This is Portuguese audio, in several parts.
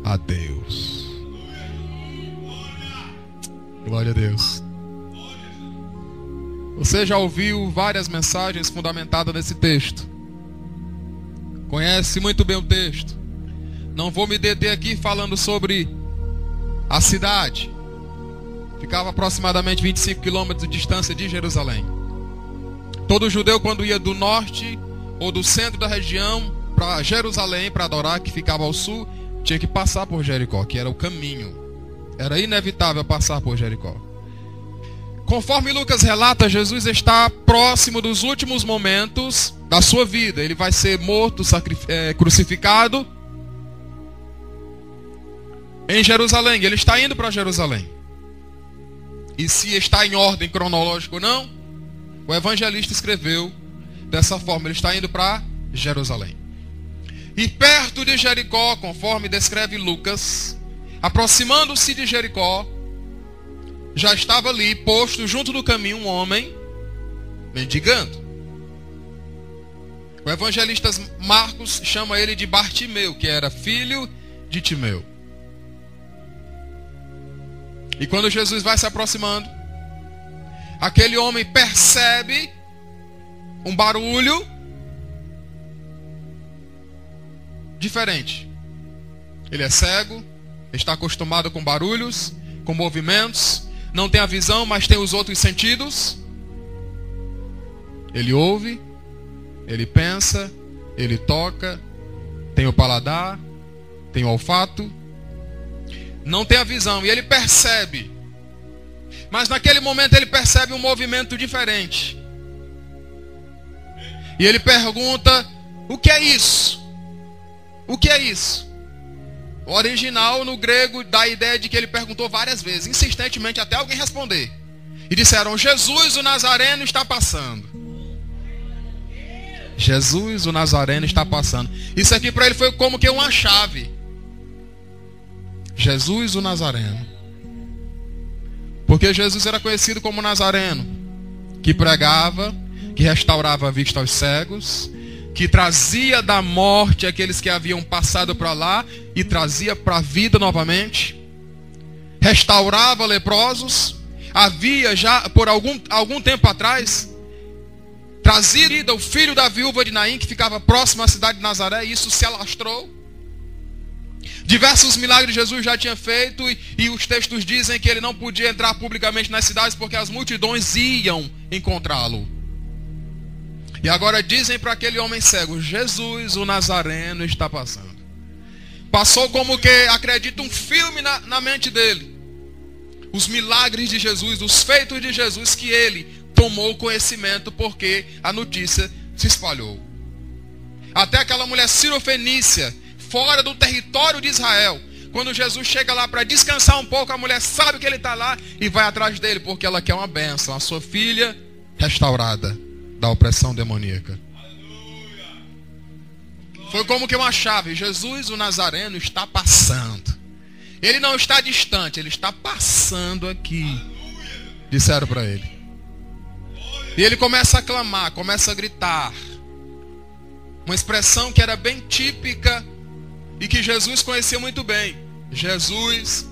a Deus. Glória a Deus. Você já ouviu várias mensagens fundamentadas nesse texto. Conhece muito bem o texto. Não vou me deter aqui falando sobre a cidade. Ficava aproximadamente 25 quilômetros de distância de Jerusalém. Todo judeu, quando ia do norte ou do centro da região para Jerusalém, para adorar, que ficava ao sul, tinha que passar por Jericó, que era o caminho. Era inevitável passar por Jericó. Conforme Lucas relata, Jesus está próximo dos últimos momentos da sua vida. Ele vai ser morto, crucificado em Jerusalém. Ele está indo para Jerusalém. E se está em ordem cronológica ou não, o evangelista escreveu dessa forma. Ele está indo para Jerusalém. E perto de Jericó, conforme descreve Lucas, aproximando-se de Jericó, já estava ali, posto junto do caminho, um homem mendigando. O evangelista Marcos chama ele de Bartimeu, que era filho de Timeu. E quando Jesus vai se aproximando, aquele homem percebe um barulho diferente. Ele é cego, está acostumado com barulhos, com movimentos, não tem a visão, mas tem os outros sentidos. Ele ouve, ele pensa, ele toca, tem o paladar, tem o olfato. Não tem a visão, e ele percebe. Mas naquele momento ele percebe um movimento diferente. E ele pergunta: o que é isso? O que é isso? O original no grego dá a ideia de que ele perguntou várias vezes, insistentemente, até alguém responder. E disseram: Jesus o Nazareno está passando. Jesus o Nazareno está passando. Isso aqui para ele foi como que uma chave. Jesus o Nazareno. Porque Jesus era conhecido como Nazareno, que pregava, que restaurava a vista aos cegos, que trazia da morte aqueles que haviam passado para lá e trazia para a vida novamente, restaurava leprosos, havia já por algum tempo atrás trazido o filho da viúva de Naim, que ficava próximo à cidade de Nazaré, e isso se alastrou. Diversos milagres Jesus já tinha feito, e os textos dizem que ele não podia entrar publicamente nas cidades porque as multidões iam encontrá-lo. E agora dizem para aquele homem cego: Jesus o Nazareno está passando. Passou como que, acredito, um filme na mente dele. Os milagres de Jesus, os feitos de Jesus, que ele tomou conhecimento porque a notícia se espalhou. Até aquela mulher sirofenícia, fora do território de Israel, quando Jesus chega lá para descansar um pouco, a mulher sabe que ele está lá e vai atrás dele, porque ela quer uma bênção, a sua filha restaurada da opressão demoníaca. Foi como que uma chave. Jesus o Nazareno está passando. Ele não está distante, ele está passando aqui, disseram para ele. E ele começa a clamar, começa a gritar, uma expressão que era bem típica e que Jesus conhecia muito bem: Jesus,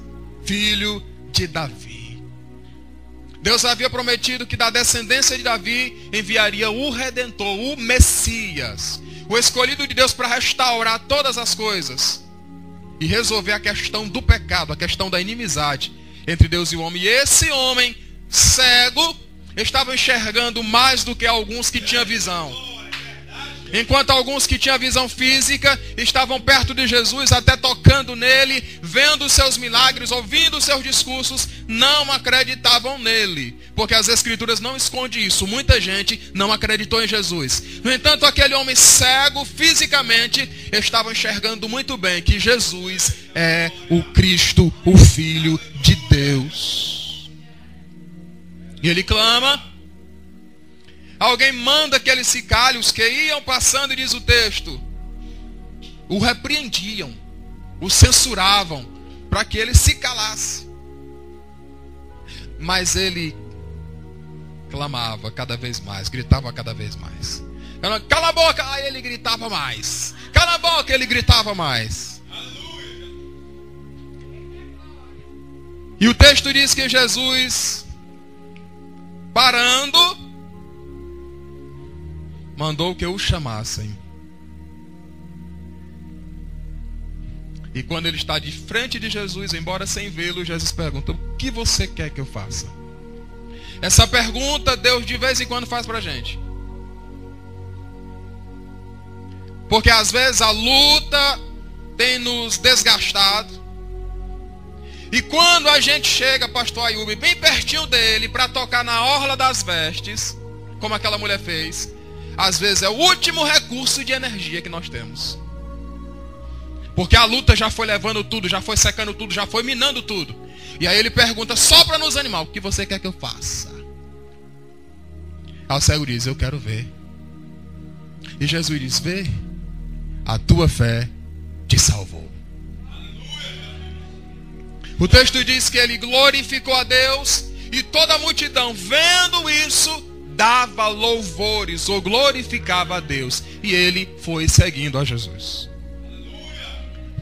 filho de Davi. Deus havia prometido que da descendência de Davi enviaria o Redentor, o Messias, o escolhido de Deus para restaurar todas as coisas e resolver a questão do pecado, a questão da inimizade entre Deus e o homem. E esse homem cego estava enxergando mais do que alguns que tinham visão. Enquanto alguns que tinham visão física estavam perto de Jesus, até tocando nele, vendo os seus milagres, ouvindo os seus discursos, não acreditavam nele, porque as escrituras não escondem isso. Muita gente não acreditou em Jesus. No entanto, aquele homem cego fisicamente estava enxergando muito bem que Jesus é o Cristo, o Filho de Deus. E ele clama. Alguém manda que ele se cale. Os que iam passando, e diz o texto, o repreendiam, o censuravam, para que ele se calasse. Mas ele clamava cada vez mais, gritava cada vez mais. Cala a boca, aí ele gritava mais. Cala a boca, ele gritava mais. E o texto diz que Jesus, parando, mandou que o chamassem. E quando ele está de frente de Jesus, embora sem vê-lo, Jesus pergunta: o que você quer que eu faça? Essa pergunta Deus de vez em quando faz para a gente. Porque às vezes a luta tem nos desgastado. E quando a gente chega, pastor Ayub, bem pertinho dele, para tocar na orla das vestes, como aquela mulher fez, às vezes é o último recurso de energia que nós temos. Porque a luta já foi levando tudo, já foi secando tudo, já foi minando tudo. E aí ele pergunta só para nos animar: o que você quer que eu faça? Aí o cego diz: eu quero ver. E Jesus diz: vê, a tua fé te salvou. O texto diz que ele glorificou a Deus, e toda a multidão, vendo isso, dava louvores ou glorificava a Deus. E ele foi seguindo a Jesus.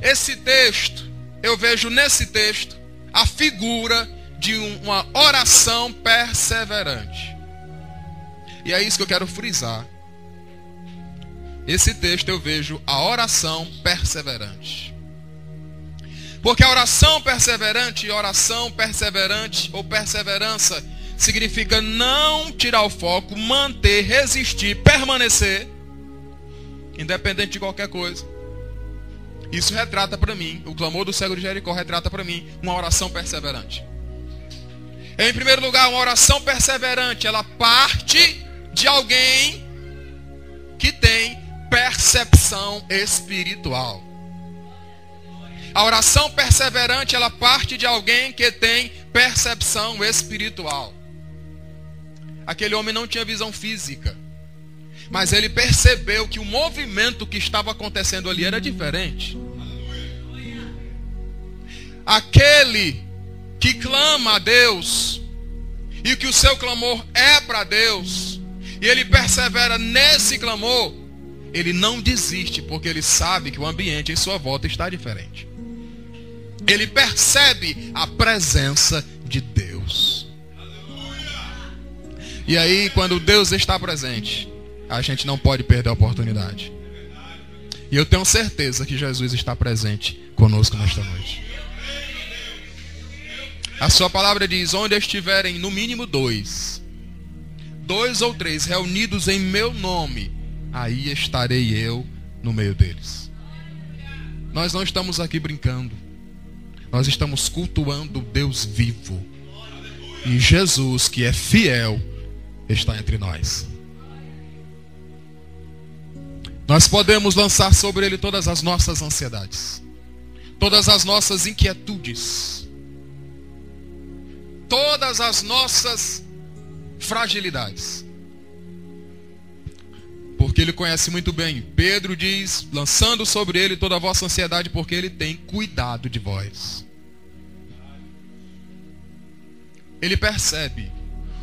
Esse texto, eu vejo nesse texto a figura de uma oração perseverante. E é isso que eu quero frisar. Esse texto eu vejo a oração perseverante. Porque a oração perseverante ou perseverança significa não tirar o foco, manter, resistir, permanecer, independente de qualquer coisa. Isso retrata para mim, o clamor do cego de Jericó retrata para mim uma oração perseverante. Em primeiro lugar, uma oração perseverante, ela parte de alguém que tem percepção espiritual. A oração perseverante, ela parte de alguém que tem percepção espiritual. Aquele homem não tinha visão física, mas ele percebeu que o movimento que estava acontecendo ali era diferente. Aquele que clama a Deus, e que o seu clamor é para Deus, e ele persevera nesse clamor, ele não desiste, porque ele sabe que o ambiente em sua volta está diferente. Ele percebe a presença de Deus. E aí, quando Deus está presente, a gente não pode perder a oportunidade. E eu tenho certeza que Jesus está presente conosco nesta noite. A sua palavra diz: onde estiverem no mínimo dois ou três reunidos em meu nome, aí estarei eu no meio deles. Nós não estamos aqui brincando. Nós estamos cultuando o Deus vivo. E Jesus, que é fiel, está entre nós. Nós podemos lançar sobre Ele todas as nossas ansiedades, todas as nossas inquietudes, todas as nossas fragilidades. Porque Ele conhece muito bem. Pedro diz, lançando sobre Ele toda a vossa ansiedade, porque Ele tem cuidado de vós. Ele percebe.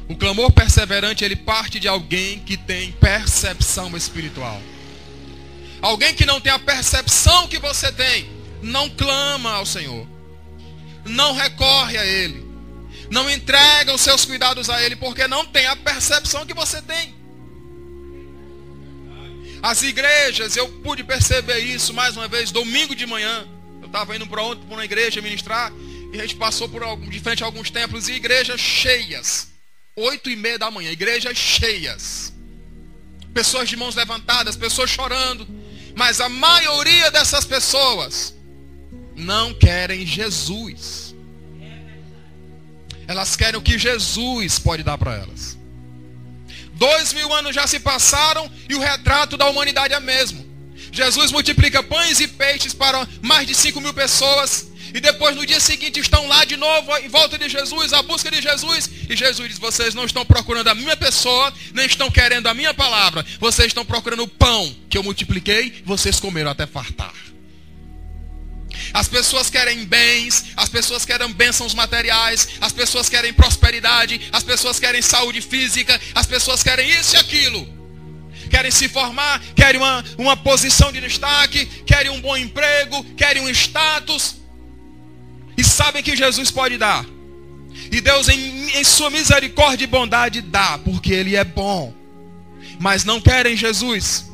O clamor perseverante, ele parte de alguém que tem percepção espiritual. Alguém que não tem a percepção que você tem, não clama ao Senhor, não recorre a Ele, não entrega os seus cuidados a Ele, porque não tem a percepção que você tem. As igrejas, eu pude perceber isso mais uma vez, domingo de manhã. Eu estava indo para uma igreja ministrar, e a gente passou de frente a alguns templos, e igrejas cheias, 8:30 da manhã, igrejas cheias, pessoas de mãos levantadas, pessoas chorando. Mas a maioria dessas pessoas não querem Jesus. Elas querem o que Jesus pode dar para elas. 2000 anos já se passaram e o retrato da humanidade é o mesmo. Jesus multiplica pães e peixes para mais de 5.000 pessoas. E depois no dia seguinte estão lá de novo em volta de Jesus, à busca de Jesus. E Jesus diz: vocês não estão procurando a minha pessoa, nem estão querendo a minha palavra. Vocês estão procurando o pão que eu multipliquei, vocês comeram até fartar. As pessoas querem bens, as pessoas querem bênçãos materiais, as pessoas querem prosperidade, as pessoas querem saúde física, as pessoas querem isso e aquilo. Querem se formar, querem uma posição de destaque, querem um bom emprego, querem um status. E sabem que Jesus pode dar, E Deus, em sua misericórdia e bondade, dá, porque Ele é bom. Mas não querem Jesus.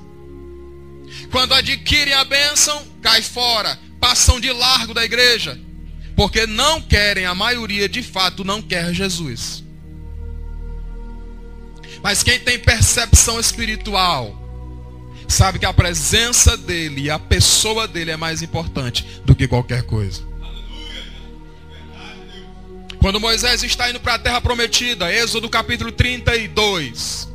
Quando adquirem a bênção, cai fora, passam de largo da igreja, porque não querem, a maioria de fato não quer Jesus. Mas quem tem percepção espiritual sabe que a presença dele e a pessoa dele é mais importante do que qualquer coisa. Quando Moisés está indo para a terra prometida, Êxodo capítulo 32,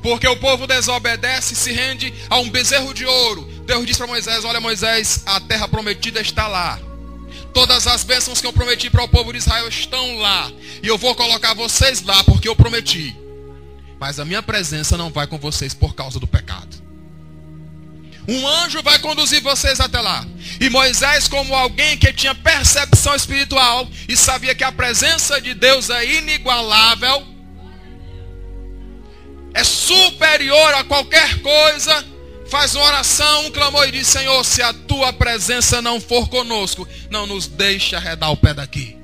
porque o povo desobedece e se rende a um bezerro de ouro, Deus diz para Moisés: olha Moisés, a terra prometida está lá. Todas as bênçãos que eu prometi para o povo de Israel estão lá. E eu vou colocar vocês lá porque eu prometi. Mas a minha presença não vai com vocês por causa do pecado. Um anjo vai conduzir vocês até lá. E Moisés, como alguém que tinha percepção espiritual e sabia que a presença de Deus é inigualável, é superior a qualquer coisa, faz uma oração, um clamor e diz: Senhor, se a tua presença não for conosco, não nos deixe arredar o pé daqui.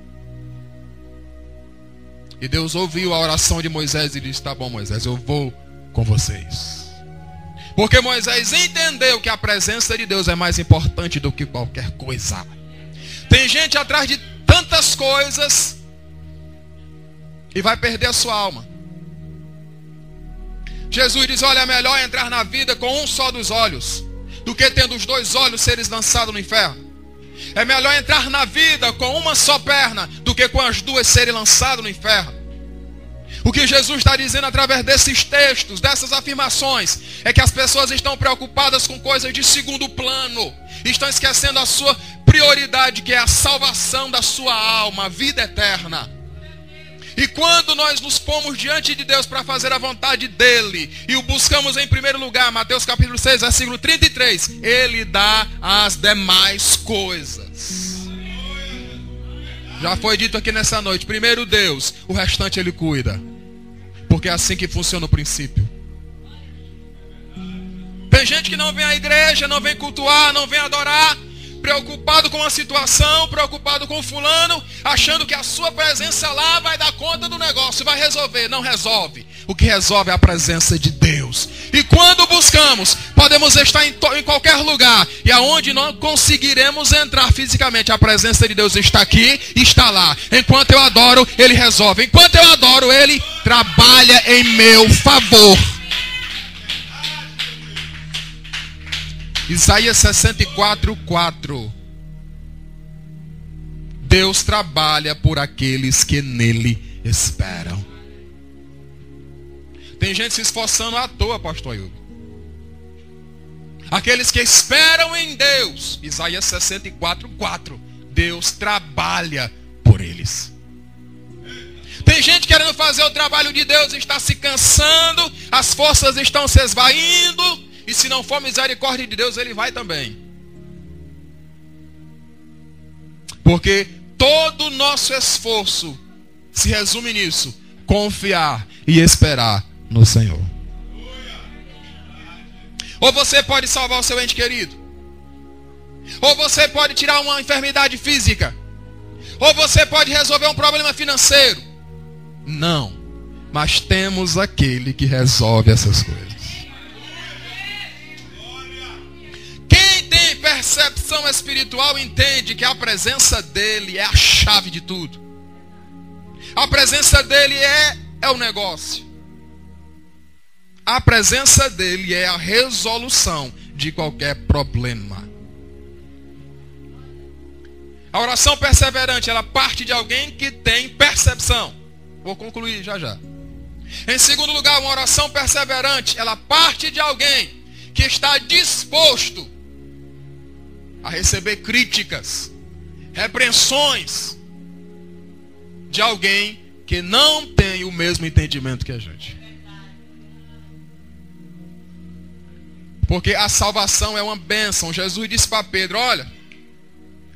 E Deus ouviu a oração de Moisés e disse: tá bom, Moisés, eu vou com vocês. Porque Moisés entendeu que a presença de Deus é mais importante do que qualquer coisa. Tem gente atrás de tantas coisas e vai perder a sua alma. Jesus diz: olha, é melhor entrar na vida com um só dos olhos do que tendo os dois olhos seres lançados no inferno. É melhor entrar na vida com uma só perna do que com as duas serem lançadas no inferno. O que Jesus está dizendo através desses textos, dessas afirmações, é que as pessoas estão preocupadas com coisas de segundo plano. Estão esquecendo a sua prioridade, que é a salvação da sua alma, a vida eterna. E quando nós nos pomos diante de Deus para fazer a vontade dEle, e o buscamos em primeiro lugar, Mateus capítulo 6, versículo 33, Ele dá as demais coisas. Já foi dito aqui nessa noite: primeiro Deus, o restante Ele cuida. Porque é assim que funciona o princípio. Tem gente que não vem à igreja, não vem cultuar, não vem adorar, preocupado com a situação, preocupado com fulano, achando que a sua presença lá vai dar conta do negócio, vai resolver. Não resolve. O que resolve é a presença de Deus. E quando buscamos, podemos estar em qualquer lugar, e aonde não conseguiremos entrar fisicamente, a presença de Deus está aqui e está lá. Enquanto eu adoro, Ele resolve. Enquanto eu adoro, Ele trabalha em meu favor. Isaías 64, 4. Deus trabalha por aqueles que nele esperam. Tem gente se esforçando à toa, pastor Hugo. Aqueles que esperam em Deus, Isaías 64, 4. Deus trabalha por eles. Tem gente querendo fazer o trabalho de Deus, está se cansando, as forças estão se esvaindo. E se não for misericórdia de Deus, Ele vai também. Porque todo o nosso esforço se resume nisso: confiar e esperar no Senhor. Ou você pode salvar o seu ente querido, ou você pode tirar uma enfermidade física, ou você pode resolver um problema financeiro. Não, mas temos aquele que resolve essas coisas. Percepção espiritual entende que a presença dele é a chave de tudo. A presença dele é o negócio. A presença dele é a resolução de qualquer problema. A oração perseverante, ela parte de alguém que tem percepção. Vou concluir já já. Em segundo lugar, uma oração perseverante, ela parte de alguém que está disposto a receber críticas, repreensões de alguém que não tem o mesmo entendimento que a gente. Porque a salvação é uma bênção. Jesus disse para Pedro: olha,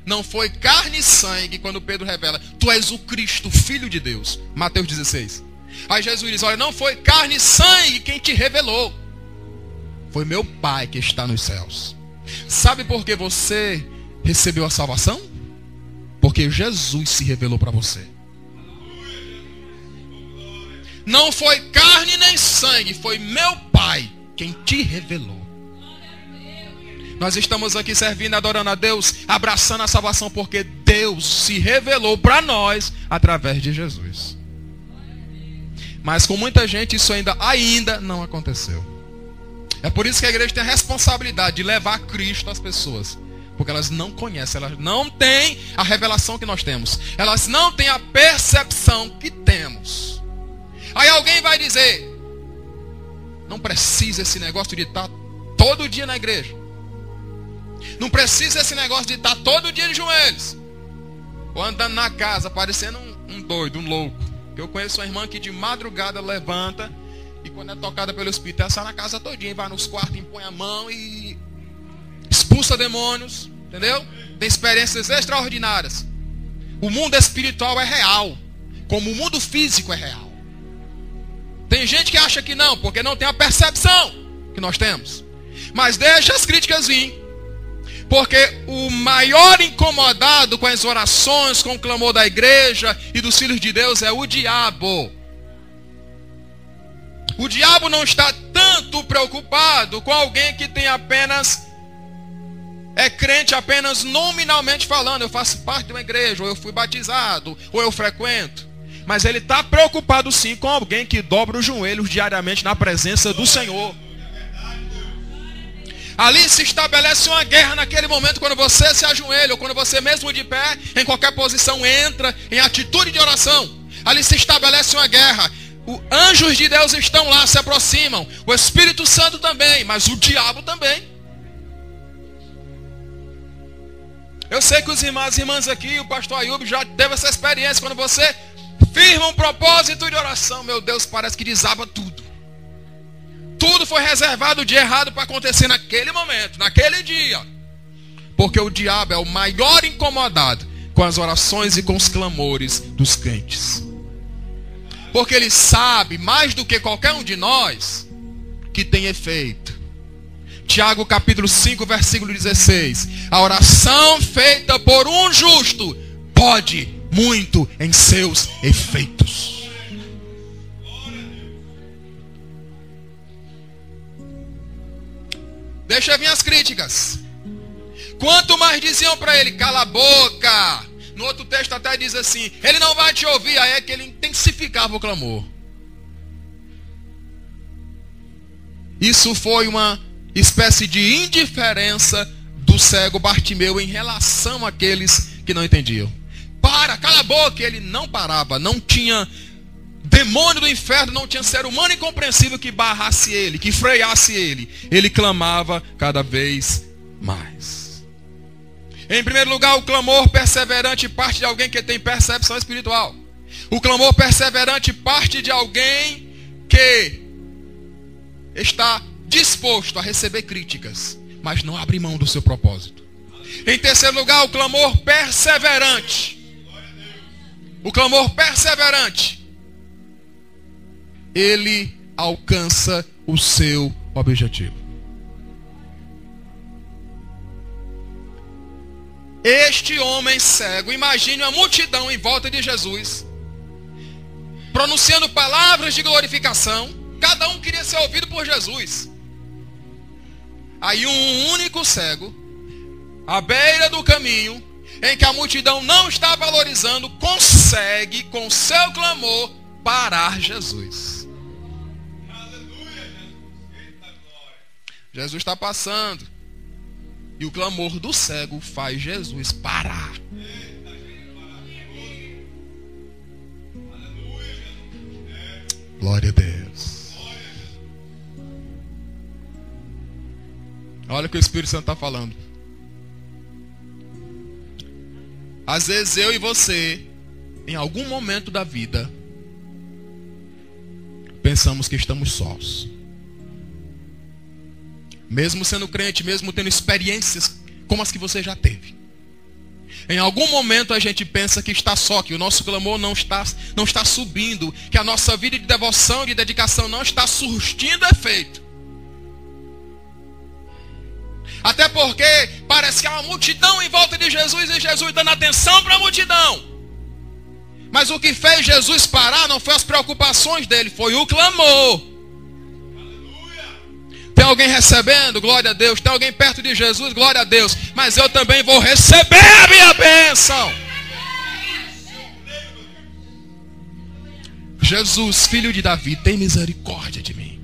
não foi carne e sangue, quando Pedro revela: tu és o Cristo, Filho de Deus. Mateus 16. Aí Jesus diz: olha, não foi carne e sangue quem te revelou, foi meu Pai que está nos céus. Sabe por que você recebeu a salvação? Porque Jesus se revelou para você. Não foi carne nem sangue, foi meu Pai quem te revelou. Nós estamos aqui servindo, adorando a Deus, abraçando a salvação, porque Deus se revelou para nós através de Jesus. Mas com muita gente isso ainda não aconteceu. É por isso que a igreja tem a responsabilidade de levar Cristo às pessoas. Porque elas não conhecem, elas não têm a revelação que nós temos. Elas não têm a percepção que temos. Aí alguém vai dizer: não precisa esse negócio de estar todo dia na igreja. Não precisa esse negócio de estar todo dia de joelhos. Ou andando na casa, parecendo um doido, um louco. Eu conheço uma irmã que de madrugada levanta e quando é tocada pelo Espírito, ela sai na casa todinha, vai nos quartos, impõe a mão e expulsa demônios, entendeu? Tem experiências extraordinárias. O mundo espiritual é real, como o mundo físico é real. Tem gente que acha que não, porque não tem a percepção que nós temos. Mas deixa as críticas vir. Porque o maior incomodado com as orações, com o clamor da igreja e dos filhos de Deus é o diabo. O diabo não está tanto preocupado com alguém que tem apenas, é crente apenas nominalmente falando. Eu faço parte de uma igreja, ou eu fui batizado, ou eu frequento. Mas ele está preocupado sim com alguém que dobra os joelhos diariamente na presença do Senhor. Ali se estabelece uma guerra naquele momento, quando você se ajoelha, ou quando você mesmo de pé, em qualquer posição, entra em atitude de oração. Ali se estabelece uma guerra. Os anjos de Deus estão lá, se aproximam. O Espírito Santo também, mas o diabo também. Eu sei que os irmãos e irmãs aqui, o pastor Ayub já teve essa experiência. Quando você firma um propósito de oração, meu Deus, parece que desaba tudo. Tudo foi reservado de errado para acontecer naquele momento, naquele dia. Porque o diabo é o maior incomodado com as orações e com os clamores dos crentes. Porque ele sabe, mais do que qualquer um de nós, que tem efeito. Tiago capítulo 5, versículo 16. A oração feita por um justo pode muito em seus efeitos. Deixa vir as críticas. Quanto mais diziam para ele: cala a boca. No outro texto até diz assim: ele não vai te ouvir. Aí é que ele intensificava o clamor. Isso foi uma espécie de indiferença do cego Bartimeu em relação àqueles que não entendiam. Cala a boca. Ele não parava. Não tinha demônio do inferno, não tinha ser humano incompreensível que barrasse ele, que freasse ele. Ele clamava cada vez mais. Em primeiro lugar, o clamor perseverante parte de alguém que tem percepção espiritual. O clamor perseverante parte de alguém que está disposto a receber críticas, mas não abre mão do seu propósito. Em terceiro lugar, o clamor perseverante. O clamor perseverante, ele alcança o seu objetivo. Este homem cego, imagine uma multidão em volta de Jesus, pronunciando palavras de glorificação. Cada um queria ser ouvido por Jesus. Aí um único cego, à beira do caminho, em que a multidão não está valorizando, consegue, com seu clamor, parar Jesus. Jesus está passando. E o clamor do cego faz Jesus parar. Glória a Deus. Olha o que o Espírito Santo está falando. Às vezes eu e você, em algum momento da vida, pensamos que estamos sós. Mesmo sendo crente, mesmo tendo experiências como as que você já teve. Em algum momento a gente pensa que está só, que o nosso clamor não está subindo, que a nossa vida de devoção, de dedicação não está surtindo efeito. Até porque parece que há uma multidão em volta de Jesus e Jesus dando atenção para a multidão. Mas o que fez Jesus parar não foi as preocupações dele, foi o clamor. Tem alguém recebendo? Glória a Deus. Tem alguém perto de Jesus? Glória a Deus. Mas eu também vou receber a minha bênção. Jesus, filho de Davi, tem misericórdia de mim.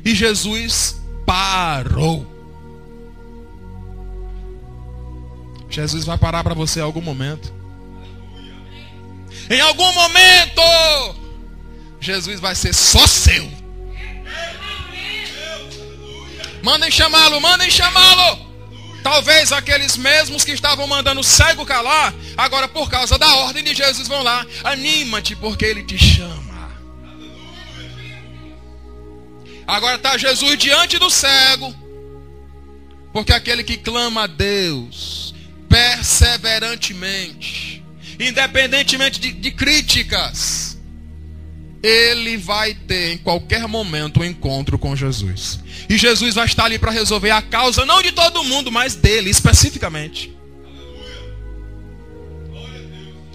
E Jesus parou. Jesus vai parar para você em algum momento. Em algum momento, Jesus vai ser só seu. Mandem chamá-lo, mandem chamá-lo. Talvez aqueles mesmos que estavam mandando o cego calar, agora por causa da ordem de Jesus vão lá. Anima-te porque ele te chama. Agora está Jesus diante do cego, porque aquele que clama a Deus perseverantemente, independentemente de críticas, ele vai ter em qualquer momento um encontro com Jesus. E Jesus vai estar ali para resolver a causa, não de todo mundo, mas dele especificamente.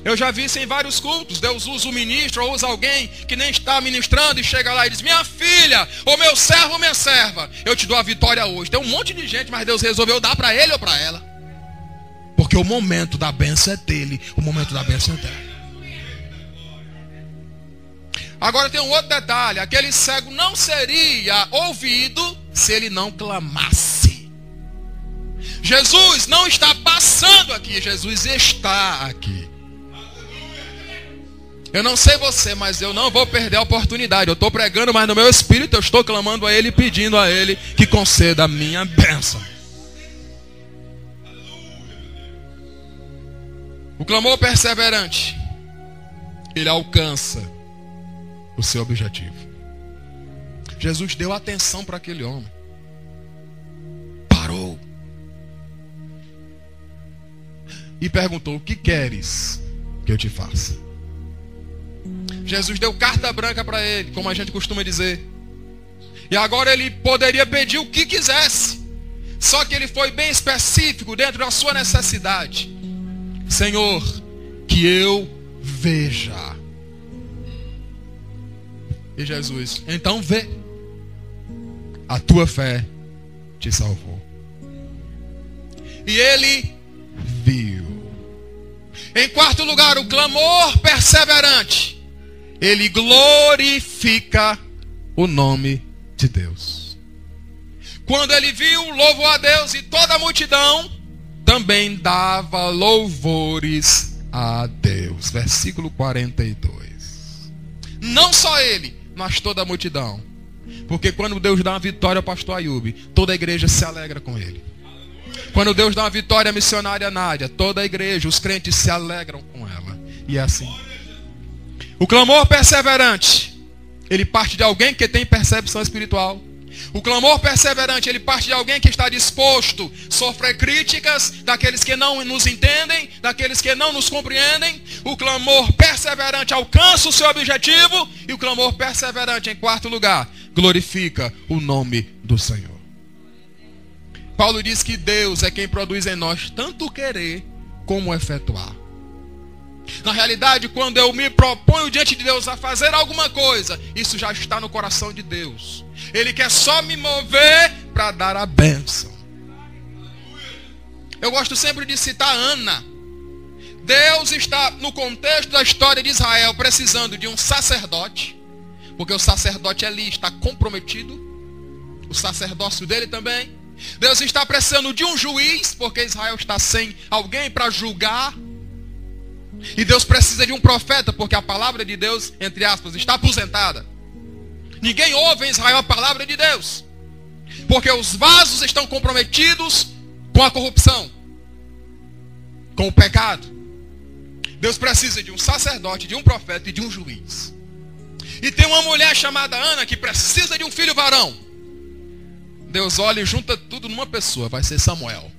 Eu já vi isso em vários cultos. Deus usa o ministro ou usa alguém que nem está ministrando e chega lá e diz: minha filha, ou meu servo ou minha serva, eu te dou a vitória hoje. Tem um monte de gente, mas Deus resolveu dar para ele ou para ela. Porque o momento da bênção é dele. O momento da bênção é dela. Agora tem um outro detalhe. Aquele cego não seria ouvido se ele não clamasse. Jesus não está passando aqui. Jesus está aqui. Eu não sei você, mas eu não vou perder a oportunidade. Eu estou pregando, mas no meu espírito eu estou clamando a Ele, pedindo a Ele que conceda a minha bênção. O clamor perseverante, ele alcança o seu objetivo. Jesus deu atenção para aquele homem. Parou. E perguntou: o que queres que eu te faça? Jesus deu carta branca para ele, como a gente costuma dizer. E agora ele poderia pedir o que quisesse. Só que ele foi bem específico dentro da sua necessidade. Senhor, que eu veja. E Jesus: então vê. A tua fé te salvou. E ele viu. Em quarto lugar, o clamor perseverante. Ele glorifica o nome de Deus. Quando ele viu, louvou a Deus, e toda a multidão também dava louvores a Deus. Versículo 42. Não só ele, mas toda a multidão. Porque quando Deus dá uma vitória ao pastor Ayub, toda a igreja se alegra com ele. Quando Deus dá uma vitória à missionária Nádia, toda a igreja, os crentes se alegram com ela. E é assim. O clamor perseverante, ele parte de alguém que tem percepção espiritual. O clamor perseverante, ele parte de alguém que está disposto a sofrer críticas daqueles que não nos entendem, daqueles que não nos compreendem. O clamor perseverante alcança o seu objetivo. E o clamor perseverante, em quarto lugar, glorifica o nome do Senhor. Paulo diz que Deus é quem produz em nós tanto o querer como o efetuar. Na realidade, quando eu me proponho diante de Deus a fazer alguma coisa, isso já está no coração de Deus. Ele quer só me mover para dar a bênção. Eu gosto sempre de citar Ana. Deus está no contexto da história de Israel precisando de um sacerdote, porque o sacerdote ali está comprometido, o sacerdócio dele também. Deus está precisando de um juiz, porque Israel está sem alguém para julgar. E Deus precisa de um profeta, porque a palavra de Deus, entre aspas, está aposentada. Ninguém ouve em Israel a palavra de Deus, porque os vasos estão comprometidos com a corrupção, com o pecado. Deus precisa de um sacerdote, de um profeta e de um juiz. E tem uma mulher chamada Ana que precisa de um filho varão. Deus olha e junta tudo numa pessoa, vai ser Samuel.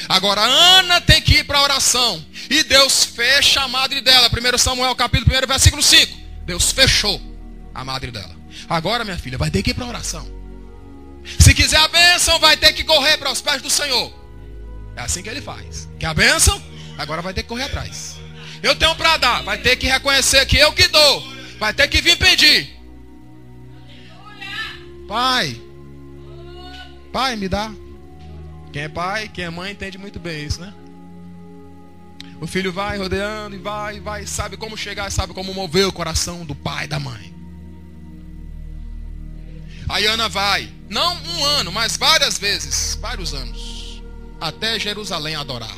Agora Ana tem que ir para a oração. E Deus fecha a madre dela. 1 Samuel capítulo 1, versículo 5. Deus fechou a madre dela. Agora, minha filha, vai ter que ir para a oração. Se quiser a bênção, vai ter que correr para os pés do Senhor. É assim que ele faz. Quer a bênção? Agora vai ter que correr atrás. Eu tenho para dar. Vai ter que reconhecer que eu que dou. Vai ter que vir pedir. Pai, me dá. Quem é pai, quem é mãe entende muito bem isso, né? O filho vai rodeando e vai, sabe como chegar, sabe como mover o coração do pai e da mãe. Aí Ana vai, não um ano, mas várias vezes, vários anos, até Jerusalém adorar.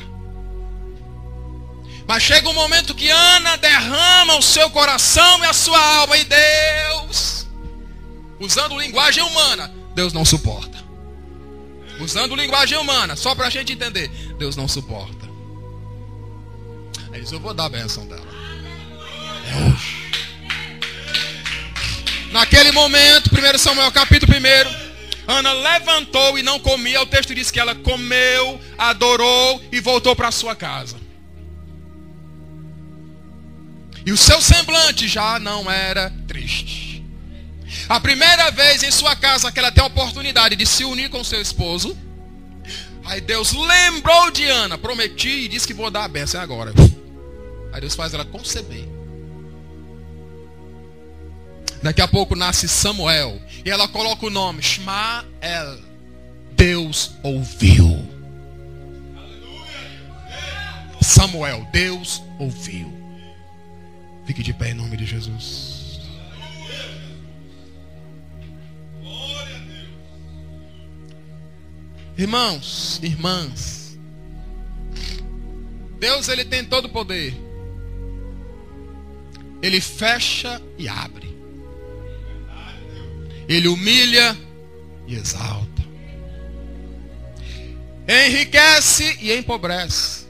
Mas chega um momento que Ana derrama o seu coração e a sua alma, e Deus, usando linguagem humana, Deus não suporta. Usando linguagem humana, só para a gente entender, Deus não suporta. Aí diz, eu vou dar a bênção dela. É hoje. Naquele momento, 1 Samuel capítulo 1, Ana levantou e não comia. O texto diz que ela comeu, adorou e voltou para sua casa. E o seu semblante já não era triste. A primeira vez em sua casa que ela tem a oportunidade de se unir com seu esposo. Aí Deus lembrou de Ana. Prometi e disse que vou dar a bênção agora. Aí Deus faz ela conceber. Daqui a pouco nasce Samuel. E ela coloca o nome Shmael. Deus ouviu. Samuel, Deus ouviu. Fique de pé em nome de Jesus. Irmãos, irmãs, Deus, ele tem todo o poder. Ele fecha e abre. Ele humilha e exalta. Enriquece e empobrece.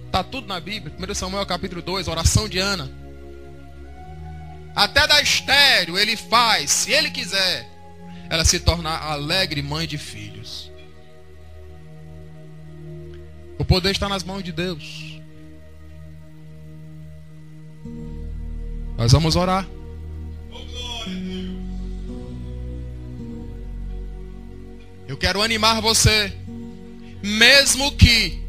Está tudo na Bíblia. 1 Samuel capítulo 2, oração de Ana. Até da estéril ele faz, se ele quiser, ela se tornar alegre mãe de filhos. O poder está nas mãos de Deus. Nós vamos orar. Eu quero animar você. Mesmo que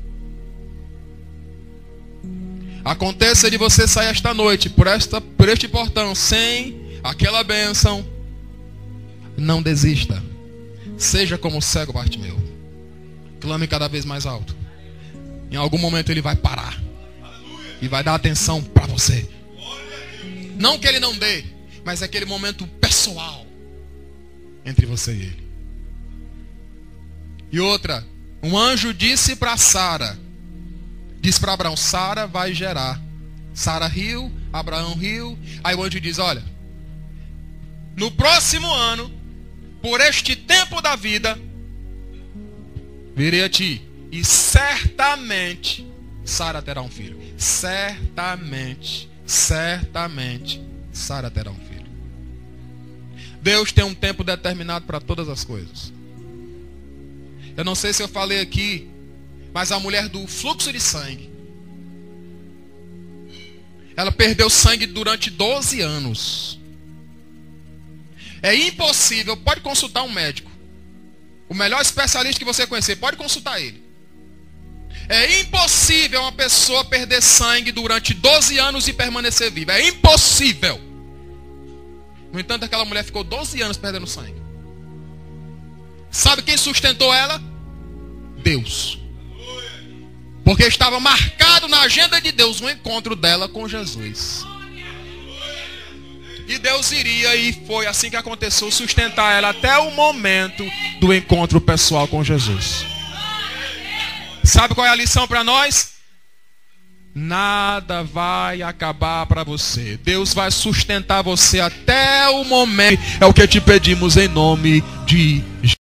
aconteça de você sair esta noite por este portão sem aquela bênção, não desista. Seja como o cego Bartimeu. Clame cada vez mais alto. Em algum momento ele vai parar e vai dar atenção para você. Não que ele não dê, mas é aquele momento pessoal entre você e ele. E outra, um anjo disse para Sara, disse para Abraão, Sara vai gerar. Sara riu, Abraão riu. Aí o anjo diz, olha, no próximo ano, por este tempo da vida, virei a ti, e certamente Sara terá um filho. Certamente Sara terá um filho. Deus tem um tempo determinado para todas as coisas. Eu não sei se eu falei aqui, mas a mulher do fluxo de sangue, ela perdeu sangue durante 12 anos. É impossível, pode consultar um médico. O melhor especialista que você conhecer, pode consultar ele. É impossível uma pessoa perder sangue durante 12 anos e permanecer viva. É impossível. No entanto, aquela mulher ficou 12 anos perdendo sangue. Sabe quem sustentou ela? Deus. Porque estava marcado na agenda de Deus o encontro dela com Jesus. E Deus iria, e foi assim que aconteceu, sustentar ela até o momento do encontro pessoal com Jesus. Sabe qual é a lição para nós? Nada vai acabar para você. Deus vai sustentar você até o momento. É o que te pedimos em nome de Jesus.